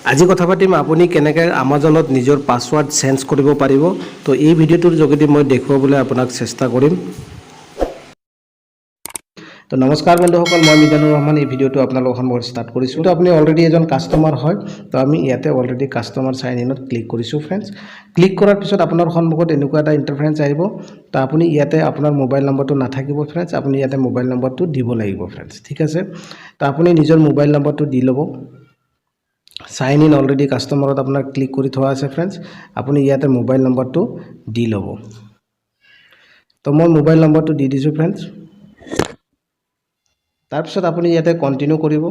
আজি কথা পাতিম আপুনি কেনেকৈ আমাজনত নিজৰ পাছৱৰ্ড চেঞ্জ কৰিব পাৰিব। তো এই ভিডিঅ'টোৰ যোগেদি মই দেখুৱাবলৈ আপোনাক চেষ্টা কৰিম। তো নমস্কাৰ বন্ধুসকল, মই মিজানুৰ ৰহমান। এই ভিডিঅ'টো আপোনালোকৰ সন্মুখত ষ্টাৰ্ট কৰিছোঁ। তো আপুনি অলৰেডি এজন কাষ্টমাৰ হয়, তো আমি ইয়াতে অলৰেডি কাষ্টমাৰ চাইন ইনত ক্লিক কৰিছোঁ ফ্ৰেণ্ডছ। ক্লিক কৰাৰ পিছত আপোনাৰ সন্মুখত এনেকুৱা এটা ইণ্টাৰফেৰেঞ্চ আহিব। তো আপুনি ইয়াতে আপোনাৰ মোবাইল নম্বৰটো নাথাকিব ফ্ৰেণ্ডছ, আপুনি ইয়াতে মোবাইল নম্বৰটো দিব লাগিব ফ্ৰেণ্ডছ, ঠিক আছে। তো আপুনি নিজৰ মোবাইল নম্বৰটো দি ল'ব। সাইন ইন অলৰেডি কাষ্টমাৰত আপোনাৰ ক্লিক কৰি থোৱা আছে ফ্ৰেণ্ডছ, আপুনি ইয়াতে মোবাইল নম্বৰটো দি ল'ব। তো মই মোবাইল নম্বৰটো দি দিছোঁ ফ্ৰেণ্ডছ। তাৰপিছত আপুনি ইয়াতে কণ্টিনিউ কৰিব।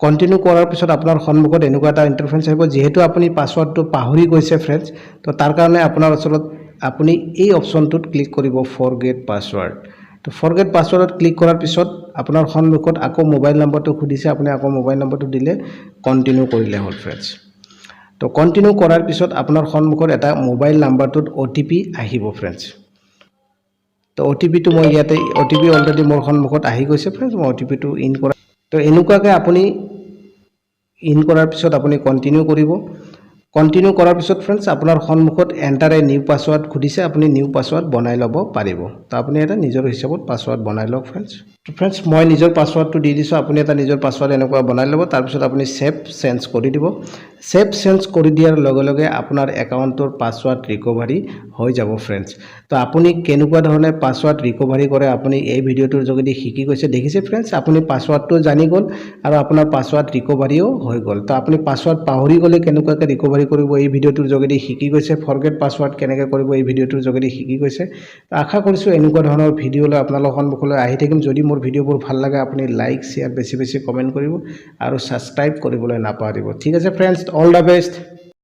কণ্টিনিউ কৰাৰ পিছত আপোনাৰ সন্মুখত এনেকুৱা এটা ইণ্টাৰফেৰেঞ্চ আহিব। যিহেতু আপুনি পাছৱৰ্ডটো পাহৰি গৈছে ফ্ৰেণ্ডছ, তো তাৰ কাৰণে আপোনাৰ ওচৰত আপুনি এই অপশ্যনটোত ক্লিক কৰিব, ফৰগেট পাছৱৰ্ড। তো ফৰগেট পাছৱৰ্ডত ক্লিক কৰাৰ পিছত আপোনাৰ সন্মুখত আকৌ মোবাইল নম্বৰটো খুদিছে, আপুনি আকৌ মোবাইল নম্বৰটো দিলে কণ্টিনিউ কৰিলে হ'ল ফ্ৰেণ্ডছ। তো কণ্টিনিউ কৰাৰ পিছত আপোনাৰ সন্মুখত এটা মোবাইল নাম্বাৰটোত OTP আহিব ফ্ৰেণ্ডছ। তো OTPটো মই ইয়াতে OTP অলৰেডি মোৰ সন্মুখত আহি গৈছে ফ্ৰেণ্ডছ, মই OTPটো ইন কৰা। তো এনেকুৱাকৈ আপুনি ইন কৰাৰ পিছত আপুনি কণ্টিনিউ কৰিব। কণ্টিনিউ কৰাৰ পিছত ফ্ৰেণ্ডছ আপোনাৰ সন্মুখত এণ্টাৰ এ নিউ পাছৱৰ্ড খুদিছে, আপুনি নিউ পাছৱৰ্ড বনাই ল'ব পাৰিব। তো আপুনি এটা নিজৰ হিচাপত পাছৱৰ্ড বনাই লওক ফ্ৰেণ্ডছ। ফ্ৰেণ্ডছ মই নিজৰ পাছৱৰ্ডটো দি দিছোঁ, আপুনি এটা নিজৰ পাছৱৰ্ড এনেকুৱা বনাই ল'ব। তাৰপিছত আপুনি ছেভ চেঞ্জ কৰি দিব। ছেভ চেঞ্জ কৰি দিয়াৰ লগে লগে আপোনাৰ একাউণ্টৰ পাছৱৰ্ড ৰিকভাৰী হৈ যাব ফ্ৰেণ্ডছ। তো আপুনি কেনেকুৱা ধৰণে পাছৱৰ্ড ৰিকভাৰী কৰে আপুনি এই ভিডিঅ'টোৰ যোগেদি শিকি গৈছে, দেখিছে ফ্ৰেণ্ডছ। আপুনি পাছৱৰ্ডটো জানি গ'ল আৰু আপোনাৰ পাছৱৰ্ড ৰিকভাৰীও হৈ গ'ল। তো আপুনি পাছৱৰ্ড পাহৰি গ'লে কেনেকুৱাকৈ ৰিকভাৰী কৰিব এই ভিডিঅ'টোৰ যোগেদি শিকি গৈছে। ফৰগেট পাছৱৰ্ড কেনেকৈ কৰিব এই ভিডিঅ'টোৰ যোগেদি শিকি গৈছে। তো আশা কৰিছোঁ এনেকুৱা ধৰণৰ ভিডিঅ' লৈ আপোনালোকৰ সন্মুখলৈ আহি থাকিম। যদি মোৰ ভিডিঅ'বোৰ ভাল লাগে আপুনি লাইক শ্বেয়াৰ বেছি বেছি কমেণ্ট কৰিব আৰু ছাবস্ক্ৰাইব কৰিবলৈ নাপাহৰিব। ঠিক আছে ফ্ৰেণ্ডছ, অল দ্য বেষ্ট।